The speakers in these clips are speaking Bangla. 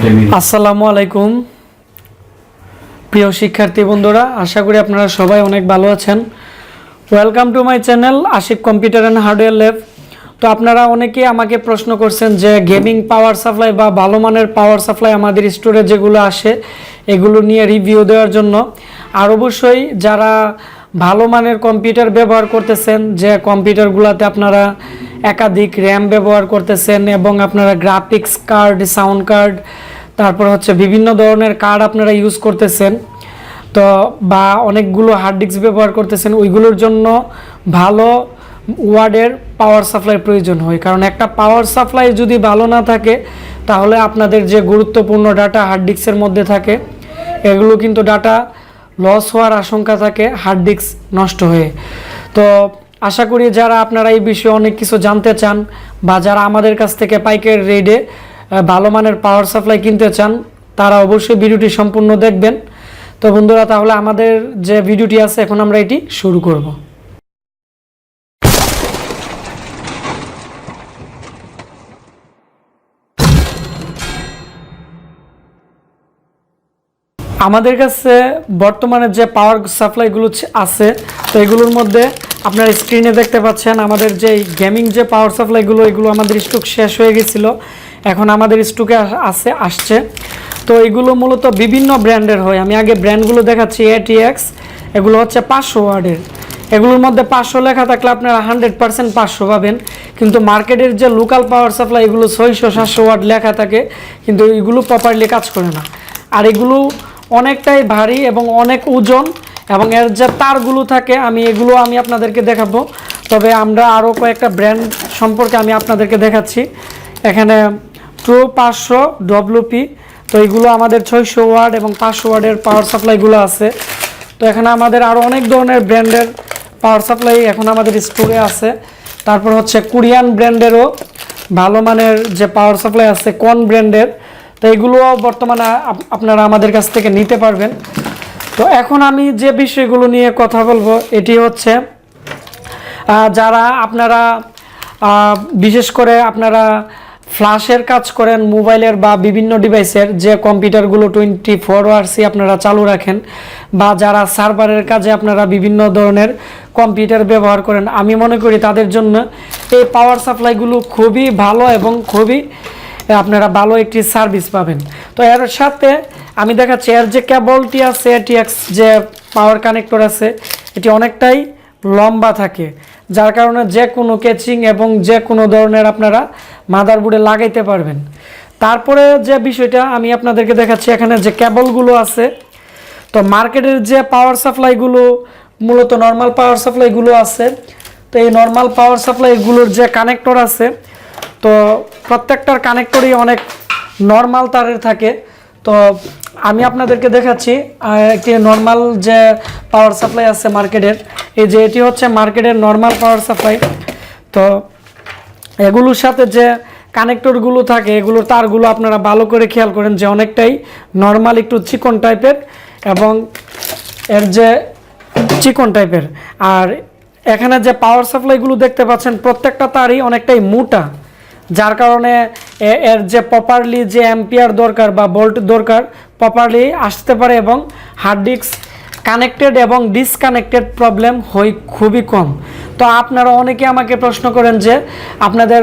আসসালামু আলাইকুম প্রিয় শিক্ষার্থী বন্ধুরা, আশা করি আপনারা সবাই অনেক ভালো আছেন। Welcome to my channel Ashiq computer and hardware lab. তো আপনারা অনেকেই আমাকে প্রশ্ন করছেন যে গেমিং পাওয়ার সাপ্লাই বা ভালো মানের পাওয়ার সাপ্লাই আমাদের স্টোরে যেগুলো আসে এগুলো নিয়ে রিভিউ দেওয়ার জন্য। আর অবশ্যই যারা ভালো মানের কম্পিউটার ব্যবহার করতেছেন, যে কম্পিউটারগুলোতে আপনারা একাধিক র্যাম ব্যবহার করতেছেন এবং আপনারা গ্রাফিক্স কার্ড, সাউন্ড কার্ড, তারপর হচ্ছে বিভিন্ন ধরনের কার্ড আপনারা ইউজ করতেছেন, তো বা অনেকগুলো হার্ড ডিস্ক ব্যবহার করতেছেন, ওইগুলোর জন্য ভালো ওয়ার্ডের পাওয়ার সাপ্লাইয়ের প্রয়োজন হয়। কারণ একটা পাওয়ার সাপ্লাই যদি ভালো না থাকে তাহলে আপনাদের যে গুরুত্বপূর্ণ ডাটা হার্ড ডিস্কের মধ্যে থাকে এগুলো কিন্তু ডাটা লস হওয়ার আশঙ্কা থাকে হার্ড ডিস্ক নষ্ট হয়ে। তো আশা করি যারা আপনারা এই বিষয়ে অনেক কিছু জানতে চান বা যারা আমাদের কাছ থেকে পাইকারি রেটে ভালো মানের পাওয়ার সাপ্লাই কিনতে চান তারা অবশ্যই ভিডিওটি সম্পূর্ণ দেখবেন। তো বন্ধুরা, তাহলে আমাদের যে ভিডিওটি আছে এখন আমরা এটি শুরু করব। আমাদের কাছে বর্তমানে যে পাওয়ার সাপ্লাইগুলো আছে, তো এগুলোর মধ্যে আপনারা স্ক্রিনে দেখতে পাচ্ছেন আমাদের যে গেমিং যে পাওয়ার সাপ্লাইগুলো, এগুলো আমাদের স্টক শেষ হয়ে গেছিলো, এখন আমাদের স্টকে আসছে। তো এগুলো মূলত বিভিন্ন ব্র্যান্ডের হয়। আমি আগে ব্র্যান্ডগুলো দেখাচ্ছি। ATX এগুলো হচ্ছে 500 ওয়ার্ডের। এগুলোর মধ্যে 500 লেখা থাকলে আপনারা 100% 500 পাবেন, কিন্তু মার্কেটের যে লোকাল পাওয়ার সাপ্লাই এগুলো 600-700 ওয়াট লেখা থাকে, কিন্তু এগুলো প্রপারলি কাজ করে না। আর এগুলো অনেকটাই ভারী এবং অনেক ওজন, এবং এর যে তারগুলো থাকে এগুলো আমি আপনাদেরকে দেখাবো। তবে আমরা আরও কয়েকটা ব্র্যান্ড সম্পর্কে আমি আপনাদেরকে দেখাচ্ছি। এখানে প্রো 500 WP, তো এগুলো আমাদের 600 ওয়াট এবং 500 ওয়াটের পাওয়ার সাপ্লাইগুলো আছে। তো এখানে আমাদের আরও অনেক ধরনের ব্র্যান্ডের পাওয়ার সাপ্লাই এখন আমাদের স্টোরে আছে। তারপর হচ্ছে কোরিয়ান ব্র্যান্ডেরও ভালো মানের যে পাওয়ার সাপ্লাই আছে, কোন ব্র্যান্ডের, তো এগুলোও বর্তমানে আপনারা আমাদের কাছ থেকে নিতে পারবেন। তো এখন আমি যে বিষয়গুলো নিয়ে কথা বলবো এটি হচ্ছে যারা আপনারা বিশেষ করে আপনারা ফ্ল্যাশের কাজ করেন মোবাইলের বা বিভিন্ন ডিভাইসের, যে কম্পিউটারগুলো 24 আওয়ার্সই আপনারা চালু রাখেন, বা যারা সার্ভারের কাজে আপনারা বিভিন্ন ধরনের কম্পিউটার ব্যবহার করেন, আমি মনে করি তাদের জন্য এই পাওয়ার সাপ্লাইগুলো খুবই ভালো এবং খুবই আপনারা ভালো একটি সার্ভিস পাবেন। তো এর সাথে আমি দেখাচ্ছি এর যে কেবলটি আছে, ATX যে পাওয়ার কানেক্টর আছে, এটি অনেকটাই লম্বা থাকে, যার কারণে যে কোনো ক্যাচিং এবং যে কোনো ধরনের আপনারা মাদারবোর্ডে লাগাইতে পারবেন। তারপরে যে বিষয়টা আমি আপনাদেরকে দেখাচ্ছি, এখানে যে কেবলগুলো আছে, তো মার্কেটের যে পাওয়ার সাপ্লাইগুলো মূলত নর্মাল পাওয়ার সাপ্লাইগুলো আছে, তো এই নর্মাল পাওয়ার সাপ্লাইগুলোর যে কানেক্টর আছে, তো প্রত্যেকটার কানেক্টরই অনেক নর্মাল তারের থাকে। তো আমি আপনাদেরকে দেখাচ্ছি একটি নর্মাল যে পাওয়ার সাপ্লাই আছে মার্কেটের, এই যে এটি হচ্ছে মার্কেটের নর্মাল পাওয়ার সাপ্লাই। তো এগুলোর সাথে যে কানেক্টরগুলো থাকে এগুলোর তারগুলো আপনারা ভালো করে খেয়াল করেন যে অনেকটাই নর্মাল, একটু চিকন টাইপের, এবং এর যে চিকন টাইপের। আর এখানে যে পাওয়ার সাপ্লাইগুলো দেখতে পাচ্ছেন প্রত্যেকটা তারই অনেকটাই মোটা, যার কারণে এর যে প্রপারলি যে অ্যাম্পিয়ার দরকার বা ভোল্ট দরকার প্রপারলি আসতে পারে, এবং হার্ড ডিস্ক কানেক্টেড এবং ডিসকানেক্টেড প্রবলেম হয় খুবই কম। তো আপনারা অনেকে আমাকে প্রশ্ন করেন যে আপনাদের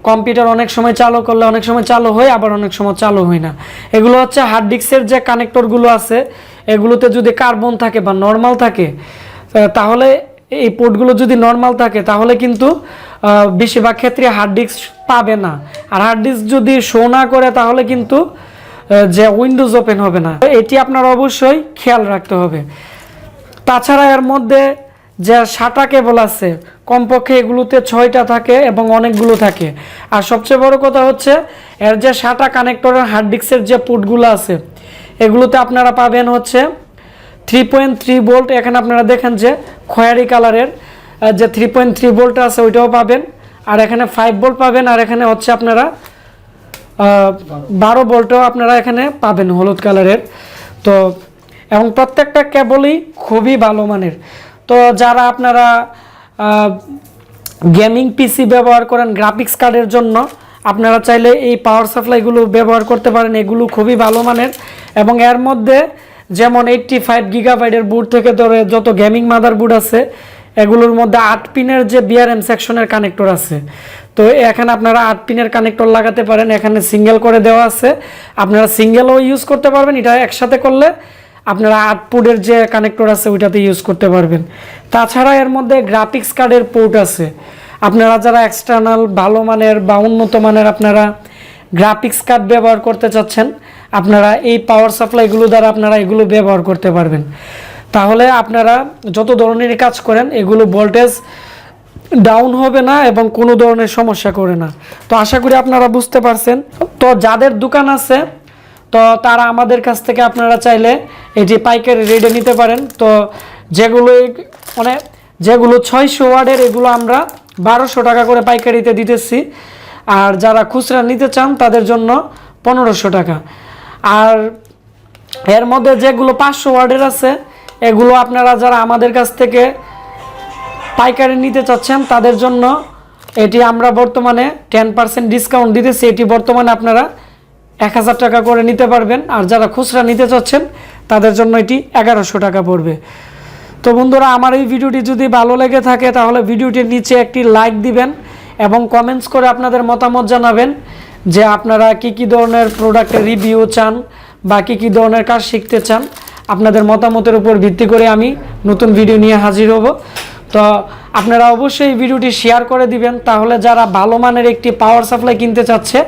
কম্পিউটার অনেক সময় চালু করলে অনেক সময় চালু হয়, আবার অনেক সময় চালু হয় না। এগুলো হচ্ছে হার্ড ডিস্কের যে কানেক্টরগুলো আছে এগুলোতে যদি কার্বন থাকে বা নর্মাল থাকে, তাহলে এই পোর্টগুলো যদি নর্মাল থাকে তাহলে কিন্তু বেশিরভাগ ক্ষেত্রে হার্ড ডিস্ক পাবে না। আর হার্ড ডিস্ক যদি শো না করে তাহলে কিন্তু যে উইন্ডোজ ওপেন হবে না, এটি আপনার অবশ্যই খেয়াল রাখতে হবে। তাছাড়া এর মধ্যে যে SATA কেবল আছে কমপক্ষে এগুলোতে 6টা থাকে এবং অনেকগুলো থাকে। আর সবচেয়ে বড় কথা হচ্ছে এর যে SATA কানেক্টরের হার্ড ডিস্কের যে পোর্টগুলো আছে এগুলোতে আপনারা পাবেন হচ্ছে 3.3 ভোল্ট। এখানে আপনারা দেখেন যে খয়েরি কালারের যে 3.3 ভোল্ট আছে ওইটাও পাবেন, আর এখানে 5 ভোল্ট পাবেন, আর এখানে হচ্ছে আপনারা 12 ভোল্টও আপনারা এখানে পাবেন হলুদ কালারের। তো এবং প্রত্যেকটা কেবলই খুবই ভালো মানের। তো যারা আপনারা গেমিং পিসি ব্যবহার করেন গ্রাফিক্স কার্ডের জন্য, আপনারা চাইলে এই পাওয়ার সাপ্লাইগুলো ব্যবহার করতে পারেন। এগুলো খুবই ভালো মানের এবং এর মধ্যে যেমন 85 গিগাবাইটের বুট থেকে ধরে যত গেমিং মাদারবোর্ড আছে এগুলোর মধ্যে 8 পিনের যে বিআরএম সেকশনের কানেক্টর আছে। তো এখানে আপনারা 8 পিনের কানেক্টর লাগাতে পারেন। এখানে সিঙ্গেল করে দেওয়া আছে, আপনারা সিঙ্গেলও ইউজ করতে পারবেন। এটা একসাথে করলে আপনারা 8 পোর্টের যে কানেক্টর আছে ওইটাতে ইউজ করতে পারবেন। তাছাড়া এর মধ্যে গ্রাফিক্স কার্ডের পোর্ট আছে। আপনারা যারা এক্সটার্নাল ভালো মানের বা উন্নত মানের আপনারা গ্রাফিক্স কার্ড ব্যবহার করতে চাচ্ছেন, আপনারা এই পাওয়ার সাপ্লাইগুলো দ্বারা আপনারা এগুলো ব্যবহার করতে পারবেন। তাহলে আপনারা যত ধরনের কাজ করেন এগুলো ভোল্টেজ ডাউন হবে না এবং কোনো ধরনের সমস্যা করে না। তো আশা করি আপনারা বুঝতে পারছেন। তো যাদের দোকান আছে তো তারা আমাদের কাছ থেকে আপনারা চাইলে এটি পাইকারি রেটে নিতে পারেন। তো যেগুলো 600 ওয়াটের এগুলো আমরা 1200 টাকা করে পাইকারিতে দিতেছি। আর যারা খুচরা নিতে চান তাদের জন্য 1500 টাকা। আর এর মধ্যে যেগুলো 500 ওয়াটের আছে এগুলো আপনারা যারা আমাদের কাছ থেকে পাইকারি নিতে চাচ্ছেন তাদের জন্য এটি আমরা বর্তমানে 10% ডিসকাউন্ট দিতেছি। এটি বর্তমানে আপনারা 1000 টাকা করে নিতে পারবেন। আর যারা খুচরা নিতে চাচ্ছেন তাদের জন্য এটি 1100 টাকা পড়বে। তো বন্ধুরা, আমার এই ভিডিওটি যদি ভালো লেগে থাকে তাহলে ভিডিওটির নিচে একটি লাইক দিবেন এবং কমেন্টস করে আপনাদের মতামত জানাবেন যে আপনারা কি ধরনের প্রোডাক্টের রিভিউ চান বা কি ধরনের কাজ শিখতে চান। আপনাদের মতামতের উপর ভিত্তি করে আমি নতুন ভিডিও নিয়ে হাজির হব। তো আপনারা অবশ্যই এই ভিডিওটি শেয়ার করে দিবেন, তাহলে যারা ভালো মানের একটি পাওয়ার সাপ্লাই কিনতে চাচ্ছে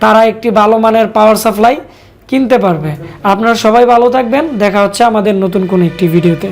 তারা একটি ভালো মানের পাওয়ার সাপ্লাই কিনতে পারবে। আপনারা সবাই ভালো থাকবেন। দেখা হচ্ছে আমাদের নতুন কোনো একটি ভিডিওতে।